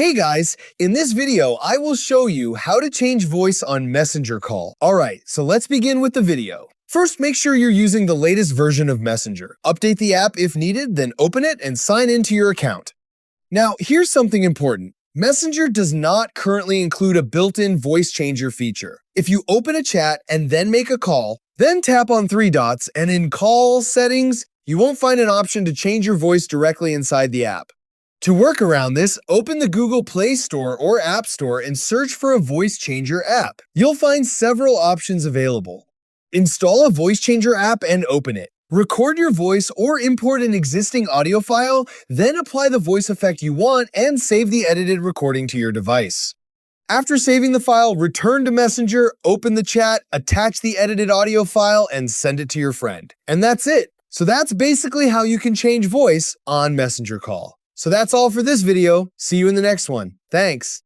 Hey guys, in this video, I will show you how to change voice on Messenger Call. Alright, so let's begin with the video. First, make sure you're using the latest version of Messenger. Update the app if needed, then open it and sign into your account. Now, here's something important. Messenger does not currently include a built-in voice changer feature. If you open a chat and then make a call, then tap on three dots, and in Call Settings, you won't find an option to change your voice directly inside the app. To work around this, open the Google Play Store or App Store and search for a voice changer app. You'll find several options available. Install a voice changer app and open it. Record your voice or import an existing audio file, then apply the voice effect you want and save the edited recording to your device. After saving the file, return to Messenger, open the chat, attach the edited audio file, and send it to your friend. And that's it. So that's basically how you can change voice on Messenger Call. So that's all for this video. See you in the next one. Thanks.